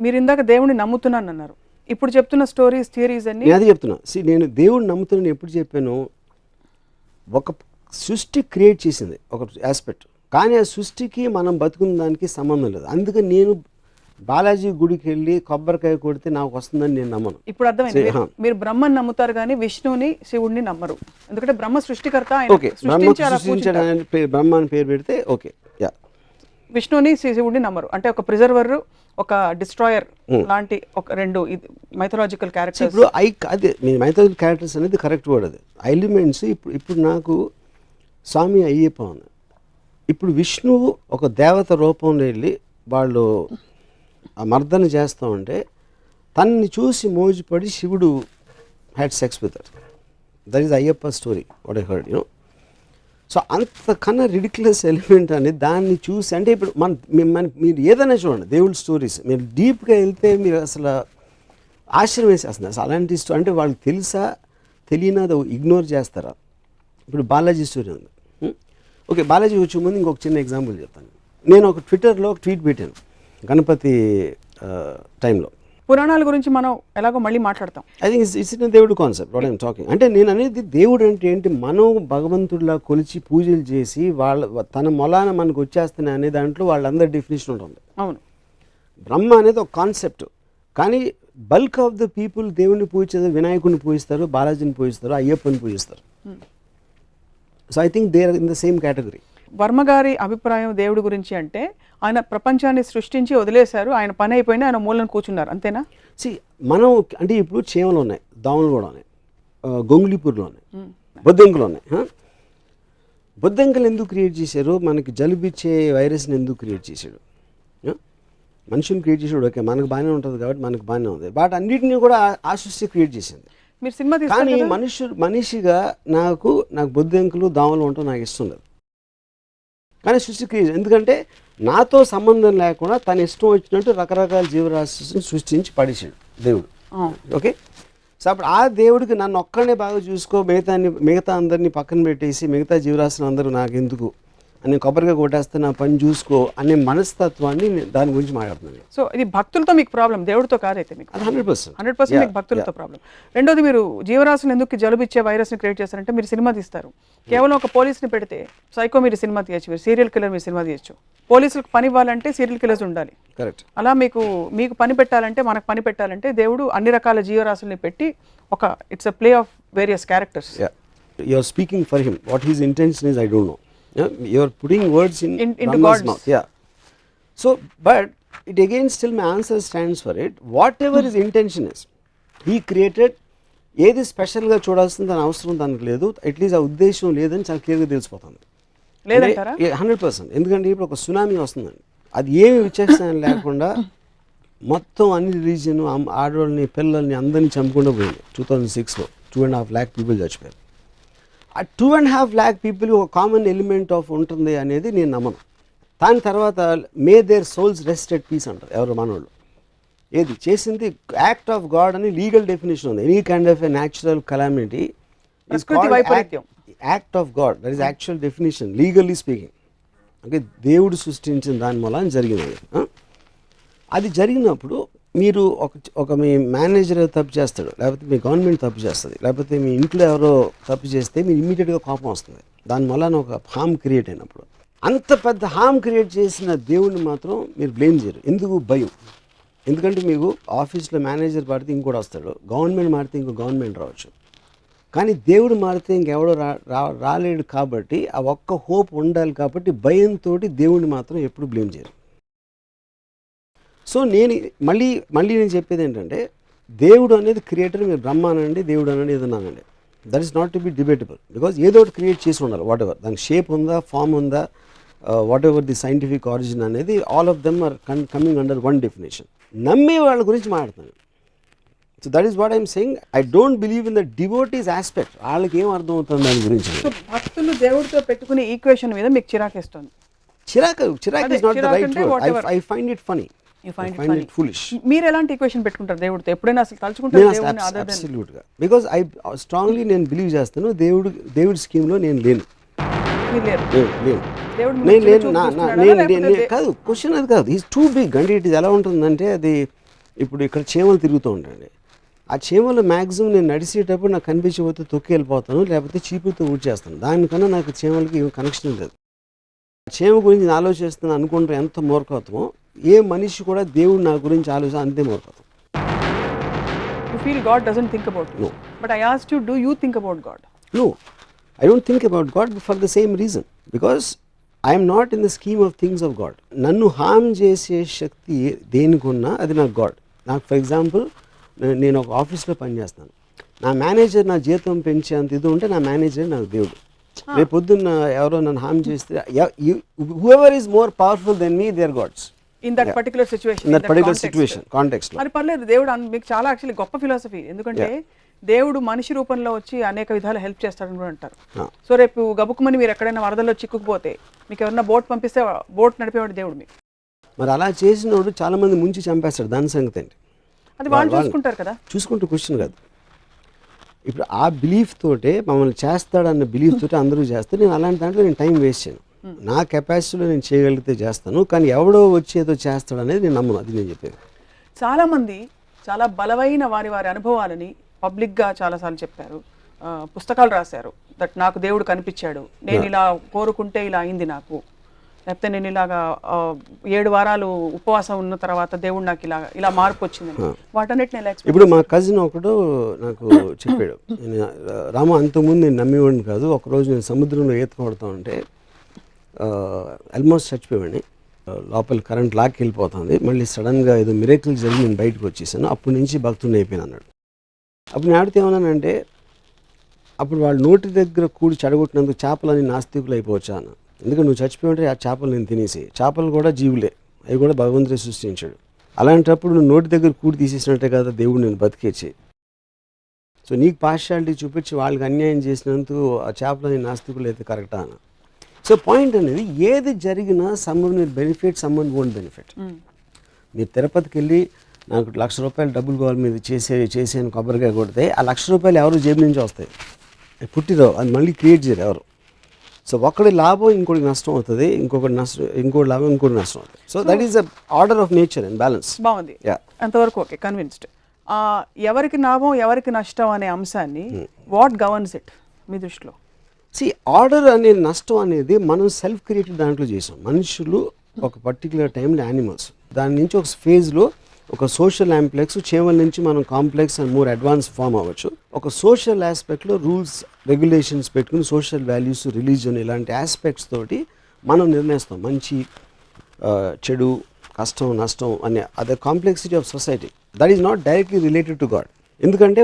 మీరు ఇందాక దేవుడిని నమ్ముతున్నాను అన్నారు. ఇప్పుడు చెప్తున్న స్టోరీస్ థియరీస్ అన్ని నేను అదే చెప్తున్నా. నేను దేవుడిని నమ్ముతున్నాను ఎప్పుడు చెప్పాను, ఒక సృష్టి క్రియేట్ చేసింది ఒక ఆస్పెక్ట్, కానీ ఆ సృష్టికి మనం బతుకున్న దానికి సంబంధం లేదు. అందుకని నేను బాలాజీ గుడికి వెళ్ళి కొబ్బరికాయ కొడితే నాకు వస్తుందని నేను నమ్మను. ఇప్పుడు అర్థమైంది. మీరు బ్రహ్మని నమ్ముతారు కానీ విష్ణువుని శివుడిని నమ్మరు. ఎందుకంటే బ్రహ్మ సృష్టికర్త, ఓకే, బ్రహ్మ అని పేరు పెడితే ఓకే. యా, విష్ణువుని శివుడిని నమ్మరు. అంటే ఒక ప్రిజర్వర్, ఒక డిస్ట్రాయర్ లాంటి ఒక రెండు మైథలాజికల్ క్యారెక్టర్స్. ఇప్పుడు అదే మీ మైథలాజికల్ క్యారెక్టర్స్ అనేది కరెక్ట్ వర్డ్. అది ఎలిమెంట్స్. ఇప్పుడు నాకు స్వామి అయ్యప్ప ఉంది. ఇప్పుడు విష్ణువు ఒక దేవత రూపంలో వెళ్ళి వాళ్ళు ఆ మర్దన చేస్తూ ఉంటే తనని చూసి మోజుపడి శివుడు had sex with that. That is Ayyappa story what I heard, you know. So అంతకన్నా రిడిక్యులస్ ఎలిమెంట్ అని దాన్ని చూసి, అంటే ఇప్పుడు మీరు ఏదైనా చూడండి దేవుళ్ళ స్టోరీస్, మీరు డీప్గా వెళ్తే మీరు అసలు ఆశ్చర్యం వేసేస్తుంది. అసలు అలాంటి అంటే వాళ్ళకి తెలుసా తెలియనా అది ఇగ్నోర్ చేస్తారా. ఇప్పుడు బాలాజీ స్టోరీ ఉంది. ఓకే, బాలాజీ వచ్చే ముందు ఇంకొక చిన్న ఎగ్జాంపుల్ చెప్తాను. నేను ఒక ట్విట్టర్లో ఒక ట్వీట్ పెట్టాను గణపతి టైంలో. పురాణాల గురించి మనం ఎలాగో మళ్ళీ మాట్లాడతాం. ఐ థింక్ ఇట్స్ ఇన్ దేవుడు కాన్సెప్ట్ వాట్ ఐఎమ్ టాకింగ్. అంటే నేను అనేది దేవుడు అంటే ఏంటి, మనం భగవంతుడిలా కొలిచి పూజలు చేసి తన మొలాన మనకు వచ్చేస్తున్నాయి అనే దాంట్లో వాళ్ళందరి డెఫినేషన్ ఉంటుంది. అవును, బ్రహ్మ అనేది ఒక కాన్సెప్ట్, కానీ బల్క్ ఆఫ్ ద పీపుల్ దేవుడిని పూజిస్తారు, వినాయకుడిని పూజిస్తారు, బాలాజీని పూజిస్తారు, అయ్యప్పని పూజిస్తారు. So I think they are in the same category. Varma గారి అభిప్రాయం దేవుడి గురించి అంటే ఆయన ప్రపంచాన్ని సృష్టించి వదిలేశారు, ఆయన పని అయిపోయినా ఆయన మూలను కూర్చున్నారు, అంతేనా? మనం అంటే ఇప్పుడు చీమలు ఉన్నాయి, దోమలు కూడా ఉన్నాయి, గొంగుళిపూర్లు ఉన్నాయి, బొద్దింకలు ఉన్నాయి. బొద్దింకలు ఎందుకు క్రియేట్ చేశారు? మనకి జలుబిచ్చే వైరస్ని ఎందుకు క్రియేట్ చేశాడు? మనుషుని క్రియేట్ చేసాడు, ఓకే, మనకు బాగానే ఉంటుంది కాబట్టి మనకు బాగానే ఉంది. బట్ అన్నిటినీ కూడా ఆ సృష్టి క్రియేట్ చేసింది. మీరు సినిమా కానీ మనిషిగా నాకు బొద్దింకలు దోమలు ఉండటం నాకు ఇష్టం లేదు. కానీ సృష్టి క్రియేట్, ఎందుకంటే నాతో సంబంధం లేకుండా తన ఇష్టం వచ్చినట్టు రకరకాల జీవరాశిని సృష్టించి పడేసాడు దేవుడు. ఓకే, సో అప్పుడు ఆ దేవుడికి నన్ను ఒక్కడనే బాగా చూసుకో, మిగతా అందరినీ పక్కన పెట్టేసి మిగతా జీవరాశులు అందరూ నాకు ఎందుకు అని కొబ్బరిగా కొట్టేస్తే నా పని చూసుకో అనే మనస్తత్వాన్ని దాని గురించి మాట్లాడుతున్నాను. సో ఇది భక్తులతో మీకు ప్రాబ్లం, దేవుడితో కాదైతే మీకు 100% మీకు భక్తులతో ప్రాబ్లం. రెండోది, మీరు జీవరాశులు ఎందుకు జలుబిచ్చే వైరస్ని క్రియేట్ చేస్తారంటే మీరు సినిమా తీస్తారు, కేవలం ఒక పోలీస్ని పెడితే సైకో మీరు సినిమా తీయచ్చు, మీరు సీరియల్ కిల్లర్ మీరు సినిమా తీయచ్చు. పోలీసులకు పని ఇవ్వాలంటే సీరియల్ కిల్లర్స్ ఉండాలి. కరెక్ట్. అలా మీకు పని పెట్టాలంటే, మనకు పని పెట్టాలంటే దేవుడు అన్ని రకాల జీవరాశుల్ని పెట్టి ఒక it's a play of various characters. You are speaking for him. What his intention is I don't know. You are putting words into God's mouth. Yeah. So, but it again still my answer stands for it. Whatever his intention is, he created. ఏది స్పెషల్గా చూడాల్సిన దాని అవసరం దానికి లేదు, at least ఆ ఉద్దేశం లేదని చాలా క్లియర్గా తెలిసిపోతుంది. లేదంటారా? 100%. ఎందుకంటే ఇప్పుడు ఒక సునామీ వస్తుందండి, అది ఏమి విచేస్తాను లేకుండా మొత్తం అన్ని రిలీజియన్ ఆడవాళ్ళని పిల్లల్ని అందరినీ చంపకుండా పోయింది. 2006లో 2.5 lakh పీపుల్ చచ్చిపోయారు. ఆ 2.5 lakh పీపుల్ ఒక కామన్ ఎలిమెంట్ ఆఫ్ ఉంటుంది అనేది నేను నమ్మను. దాని తర్వాత may their souls rest at peace అంటారు ఎవరు మనోళ్ళు. ఏది చేసింది యాక్ట్ ఆఫ్ గాడ్ అని లీగల్ డెఫినేషన్ ఉంది. Any kind of a natural calamity is called act of God. That is actual definition legally speaking. Okay, దేవుడు సృష్టించిన దాని వల్ల జరిగినది. అది జరిగినప్పుడు మీరు మీ మేనేజర్ తప్పు చేస్తాడు, లేకపోతే మీ గవర్నమెంట్ తప్పు చేస్తుంది, లేకపోతే మీ ఇంట్లో ఎవరో తప్పు చేస్తే మీరు ఇమ్మీడియట్గా కోపం వస్తుంది. దానివల్ల ఒక హామ్ క్రియేట్ అయినప్పుడు అంత పెద్ద హామ్ క్రియేట్ చేసిన దేవుడిని మాత్రం మీరు బ్లేమ్ చేయరు. ఎందుకు? భయం. ఎందుకంటే మీకు ఆఫీస్లో మేనేజర్ మారితే ఇంకోటి వస్తాడు, గవర్నమెంట్ మారితే ఇంకో గవర్నమెంట్ రావచ్చు, కానీ దేవుడు మారితే ఇంకెవడో రాలేడు. కాబట్టి ఆ ఒక్క హోప్ ఉండాలి. కాబట్టి భయంతో దేవుడిని మాత్రం ఎప్పుడు బ్లేమ్ చేయరు. సో నేను మళ్ళీ నేను చెప్పేది ఏంటంటే, దేవుడు అనేది క్రియేటర్, మీరు బ్రహ్మ అనండి, దేవుడు అనండి, ఏదన్నానండి, that is not to be debatable. Because ఏదో ఒకటి క్రియేట్ చేసి ఉండాలి. వాట్ ఎవర్ దానికి షేప్ ఉందా, ఫామ్ ఉందా, whatever the scientific origin అనేది, all of them are coming under one definition. నమ్మే వాళ్ళ గురించి మాట్లాడుతాను. So that is what I'm saying. I don't believe in the devotees aspect. వాళ్ళకి ఏం అర్థం అవుతుంది దాని గురించి. భక్తులు దేవుడితో పెట్టుకునే ఈక్వేషన్ మీద మీకు చిరాకేస్తుంది. చిరాకు is not the right word. I find it funny. మీరు ఎలాంటి ఈక్వేషన్ పెట్టుకుంటారు దేవుడితో? ఎప్పుడైనా అసలు తలుచుకుంటారు? అబ్సల్యూట్గా. బికాజ్ ఐ స్ట్రాంగ్లీ నేను బిలీవ్ చేస్తాను దేవుడి స్కీమ్లో నేను లేను. కాదు, క్వశ్చన్ అది కాదు. Is too big. అంటే ఇట్ ఎలా ఉంటుందంటే, అది ఇప్పుడు ఇక్కడ చీమలు తిరుగుతూ ఉంటాయండి. ఆ చీమలు మ్యాక్సిమం నేను నడిచేటప్పుడు నాకు కనిపించకపోతే తొక్కి వెళ్ళిపోతాను, లేకపోతే చీపుతో ఊడ్చేస్తాను. దానికన్నా నాకు చీమలకి ఏం కనెక్షన్ లేదు. చీమ గురించి నేను ఆలోచిస్తున్నాను అనుకుంటే ఎంత మూర్ఖత్వమో, ఏ మనిషి కూడా దేవుడు నా గురించి ఆలోచన అంతే మూర్ఖత్వం. You feel God doesn't think about you. No. But I asked you, do you think about God? No, I don't think about God for the same reason. Because I am not in the scheme of things of God. నన్ను హామ్ చేసే శక్తి దేనికున్నా అది నాకు God. నాకు for example నేను ఒక ఆఫీస్లో పనిచేస్తాను. నా మేనేజర్ నా జీతం పెంచేంత ఇది ఉంటే నా మేనేజర్ నాకు దేవుడు. రేపు పొద్దున్న ఎవరో నన్ను హామ్ చేస్తే whoever is more powerful than me, they are gods. In that particular situation, in that particular situation, context లో. మరి పర్లేదు, దేవుడు మీకు చాలా యాక్చువల్లీ గొప్ప ఫిలాసఫీ. ఎందుకంటే దేవుడు మనిషి రూపంలో వచ్చి అనేక విధాలు హెల్ప్ చేస్తాడని కూడా అంటారు. సో రేపు గబుక్కుమని మీరు ఎక్కడైనా వరదల్లో చిక్కుకుపోతే మీకు ఎవరైనా బోట్ పంపిస్తే బోట్ నడిపేవాడు దేవుడు మీకు. మరి అలా చేసినోడు చాలా మంది ముంచి చంపేస్తాడు. దాని సంగతి ఏంటి? అది వాళ్ళు చూసుకుంటారు కదా. చూసుకుంటూ క్వశ్చన్ కాదు. ఇప్పుడు ఆ బిలీఫ్ తోటే మమ్మల్ని చేస్తాడన్న బిలీఫ్ తోటే అందరూ చేస్తారు. నేను అలాంటి దాంట్లో నేను టైం వేస్ట్ చేయను. నా కెపాసిటీలో నేను చేయగలిగితే చేస్తాను, కానీ ఎవడో వచ్చి ఏదో చేస్తాడు అనేది నేను నమ్మను. అది నేను చెప్పేది. చాలామంది చాలా బలమైన వారి అనుభవాలని పబ్లిక్గా చాలాసార్లు చెప్పారు, పుస్తకాలు రాశారు. దట్ నాకు దేవుడు కనిపించాడు, నేను ఇలా కోరుకుంటే ఇలా అయింది నాకు, లేకపోతే నేను ఇలాగా 7 వారాలు ఉపవాసం ఉన్న తర్వాత దేవుడు నాకు ఇలా మార్పు వచ్చింది. వాటన్నిటిని ఎలా ఎక్స్ప్లెయిన్? ఇప్పుడు మా కజిన్ ఒకడు నాకు చెప్పాడు, రామ అంతకుముందు నేను నమ్మేవాడిని కాదు, ఒకరోజు నేను సముద్రంలో ఈత కొడతా ఉంటే ఆల్మోస్ట్ చచ్చిపోయాడిని, లోపల కరెంట్ లాక్కి వెళ్ళిపోతుంది, మళ్ళీ సడన్గా ఏదో మిరేకిల్ జరిగి నేను బయటకు వచ్చేసాను, అప్పటి నుంచి భక్తుడిని అయిపోయాను అన్నాడు. అప్పుడు నేను ఆడితే ఏమన్నానంటే, అప్పుడు వాళ్ళు నోటి దగ్గర కూడి చెడగొట్టినందుకు చేపలని నాస్తికులు అయిపోవచ్చా అన్న. ఎందుకంటే నువ్వు చచ్చిపోయింటే ఆ చేపలు నేను తినేసి, చేపలు కూడా జీవులే, అవి కూడా భగవంతుడే సృష్టించాడు. అలాంటప్పుడు నువ్వు నోటి దగ్గర కూడి తీసేసినట్టే కదా దేవుడు నేను బతికేసి. సో నీకు పార్షియాలిటీ చూపించి వాళ్ళకి అన్యాయం చేసినందుకు ఆ చేపలని నాస్తికులు అయితే కరెక్టా అన్న. సో పాయింట్ అనేది, ఏది జరిగినా someone will benefit, someone won't benefit. మీరు తిరుపతికి వెళ్ళి నాకు ₹1,00,000 డబ్బులు కావాలి మీరు చేసేని కొబ్బరికాయ కొడితే ఆ ₹1,00,000 ఎవరు జేబు నుంచి వస్తాయి, పుట్టిరావు, అది మళ్ళీ క్రియేట్ చేయరు ఎవరు. సో ఒకటి లాభం ఇంకోటి నష్టం అవుతుంది, ఇంకోటి లాభం ఇంకోటి నష్టం అవుతుంది. So that is the order of nature and balance. బాగుంది, అంతవరకు ఓకే, కన్విన్స్డ్. ఎవరికి లాభం ఎవరికి నష్టం అనే అంశాన్ని వాట్ గవర్న్స్ ఇట్ మీ దృష్టిలో? ఆర్డర్ అనే నష్టం అనేది మనం సెల్ఫ్ క్రియేటెడ్ దాంట్లో చేసాం. మనుషులు ఒక పర్టికులర్ టైంలో యానిమల్స్, దాని నుంచి ఒక ఫేజ్లో ఒక సోషల్ ఆంప్లెక్స్, చీమల నుంచి మనం complex and more advance form అవ్వచ్చు. ఒక సోషల్ ఆస్పెక్ట్లో రూల్స్ రెగ్యులేషన్స్ పెట్టుకుని సోషల్ వాల్యూస్, రిలీజన్ ఇలాంటి ఆస్పెక్ట్స్ తోటి మనం నిర్ణయిస్తాం మంచి చెడు, కష్టం నష్టం అనే అదే complexity of society. That is not directly related to God. ఎందుకంటే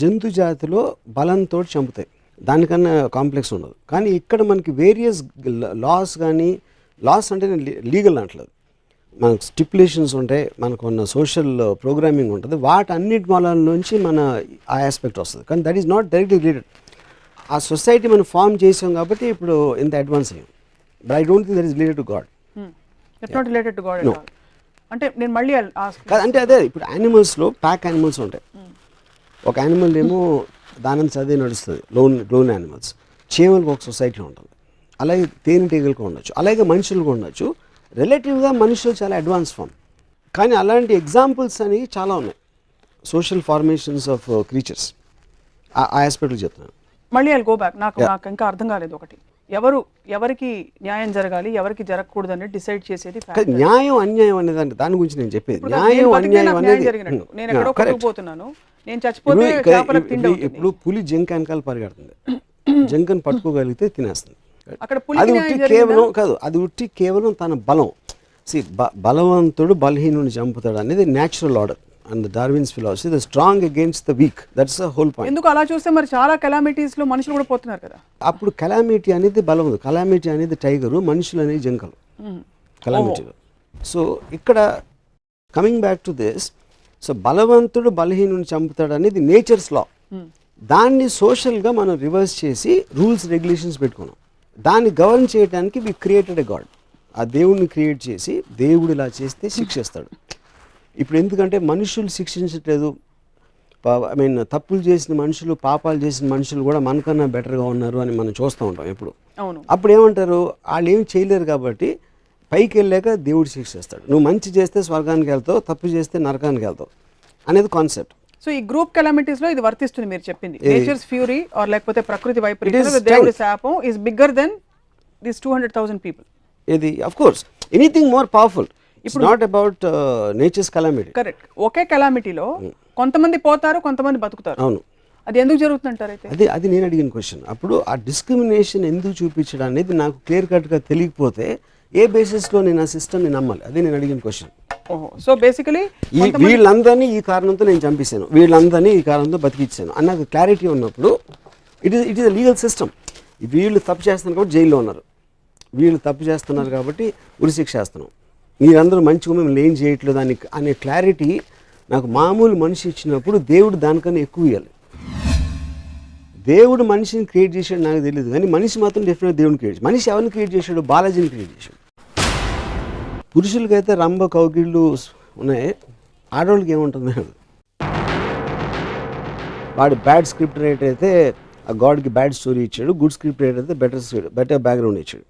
జంతు జాతిలో బలంతో చంపుతాయి, దానికన్నా కాంప్లెక్స్ ఉండదు. కానీ ఇక్కడ మనకి వేరియస్ లాస్, కానీ లాస్ అంటే లీగల్ అంటలేదు, మనకు స్టిపులేషన్స్ ఉంటాయి, మనకు ఉన్న సోషల్ ప్రోగ్రామింగ్ ఉంటుంది, వాటన్నిటి మూలాల నుంచి మన ఆ ఆస్పెక్ట్ వస్తుంది. కానీ that is not directly related. ఆ సొసైటీ మనం ఫామ్ చేసాం కాబట్టి ఇప్పుడు ఇంత అడ్వాన్స్ అయ్యాం. But I don't think that is related to God. It's not related to God at all. అంటే నేను మళ్ళీ అంటే అదే, ఇప్పుడు యానిమల్స్లో ప్యాక్ యానిమల్స్ ఉంటాయి. ఒక యానిమల్ ఏమో దానం చదివి నడుస్తుంది, లోన్ యానిమల్స్. చీమలకు ఒక సొసైటీ ఉంటుంది, అలాగే తేనెటీగలకు ఉండొచ్చు, అలాగే మనుషులకు ఉండొచ్చు. రిలేటివ్గా మనుషులు చాలా అడ్వాన్స్ ఫామ్. కానీ అలాంటి ఎగ్జాంపుల్స్ అనేవి చాలా ఉన్నాయి, సోషల్ ఫార్మేషన్స్ ఆఫ్ క్రీచర్స్. ఆ ఆస్పెక్ట్లు చెప్తున్నాను. మళ్ళీ ఐల్ గో బ్యాక్. నాకు ఇంకా అర్థం కాలేదు ఒకటి, ఎవరికి న్యాయం జరగాలి ఎవరికి జరగకూడదు అనేది డిసైడ్ చేసేది న్యాయం అన్యాయం అనేది దాని గురించి నేను చెప్పేది. న్యాయం అన్యాయం అనేది నేను ఎక్కడో కొట్టుకుపోతున్నాను, నేను చచ్చిపోతే చేపలకు తిండి అవుతుంది. ఇప్పుడు పులి జింక వెనకాల పరిగెడుతుంది, జింకను పట్టుకోగలిగితే తినేస్తుంది. అక్కడ అది ఉట్టి కేవలం కాదు, అది ఉట్టి కేవలం తన బలం. బలవంతుడు బలహీనుని చంపుతాడు అనేది natural order and Darwin's philosophy, the strong against the week. That's the whole point. ఎందుకు అలా చూస్తే మరి చాలా కెలామిటీస్ లో మనుషులు కూడా పోతున్నారు కదా. అప్పుడు కెలామిటీ అనేది బలం, కెలామిటీ అనేది టైగరు, మనుషులు అనేది జింకలు కెలామిటీలో. సో ఇక్కడ coming back to this, so బలవంతుడు బలహీనుని చంపుతాడు అనేది నేచర్స్ లా. దాన్ని సోషల్గా మనం రివర్స్ చేసి రూల్స్ రెగ్యులేషన్స్ పెట్టుకున్నాం. దాన్ని గవర్న్ చేయడానికి వి క్రియేటెడ్ ఎ గాడ్. ఆ దేవుడిని క్రియేట్ చేసి దేవుడు ఇలా చేస్తే శిక్షిస్తాడు. ఇప్పుడు ఎందుకంటే మనుషులు శిక్షించట్లేదు, ఐ మీన్ తప్పులు చేసిన మనుషులు, పాపాలు చేసిన మనుషులు కూడా మనకన్నా బెటర్గా ఉన్నారు అని మనం చూస్తూ ఉంటాం ఎప్పుడు. అప్పుడు ఏమంటారు, వాళ్ళు ఏమి చేయలేరు కాబట్టి పైకి వెళ్ళాక దేవుడు శిక్షిస్తాడు. నువ్వు మంచి చేస్తే స్వర్గానికి వెళ్తావు, తప్పు చేస్తే నరకానికి వెళ్తావు అనేది కాన్సెప్ట్. సో ఈ గ్రూప్ కెలామిటీస్ లో ఇది వర్తిస్తుంది మీరు చెప్పింది. నేచర్స్ ఫ్యూరీ ఆర్ లేకపోతే ప్రకృతి It వైపరీత్యం is దేవుడి శాపం is bigger than this 200,000 people. ఇది of course anything more powerful. It's not about nature's calamity. Correct. ఒకే కెలామిటీలో కొంతమంది పోతారు, కొంతమంది బతుకుతారు. అవును. అది ఎందుకు జరుగుతుందంటారు అయితే? అది నేను అడిగిన క్వశ్చన్. అప్పుడు ఆ డిస్క్రిమినేషన్ ఎందుకు చూపించడం అనేది నాకు క్లియర్ కట్గా తెలియకపోతే ఏ బేసిస్లో నేను ఆ సిస్టమ్ని నమ్మాలి? అదే నేను అడిగిన క్వశ్చన్. ఓహో. సో బేసికలీ వీళ్ళందరినీ ఈ కారణంతో నేను చంపేశాను, వీళ్ళందరినీ ఈ కారణంతో బతికిచ్చాను అన్న క్లారిటీ ఉన్నప్పుడు ఇట్ ఈస్ లీగల్ సిస్టమ్. వీళ్ళు తప్పు చేస్తున్నారు కాబట్టి జైల్లో ఉన్నారు, వీళ్ళు తప్పు చేస్తున్నారు కాబట్టి ఉరిశిక్ష చేస్తున్నాం, మీరందరూ మంచిగా మిమ్మల్ని ఏం చేయట్లేదు అనే క్లారిటీ నాకు మామూలు మనిషి ఇచ్చినప్పుడు దేవుడు దానికన్నా ఎక్కువ ఇవ్వాలి. దేవుడు మనిషిని క్రియేట్ చేశాడు నాకు తెలియదు, కానీ మనిషి మాత్రం డెఫినెట్గా దేవుడిని క్రియేట్ చేశాడు. మనిషి ఎవరిని క్రియేట్ చేశాడు? బాలాజీని క్రియేట్ చేశాడు. పురుషులకైతే రంభ కౌగిళ్ళు ఉన్నాయి, ఆడవాళ్ళకి ఏముంటుంది? వాడు బ్యాడ్ స్క్రిప్ట్ రైటర్ అయితే ఆ గాడ్కి బ్యాడ్ స్టోరీ ఇచ్చాడు, గుడ్ స్క్రిప్ట్ రైటర్ అయితే బెటర్ బ్యాక్గ్రౌండ్ ఇచ్చాడు.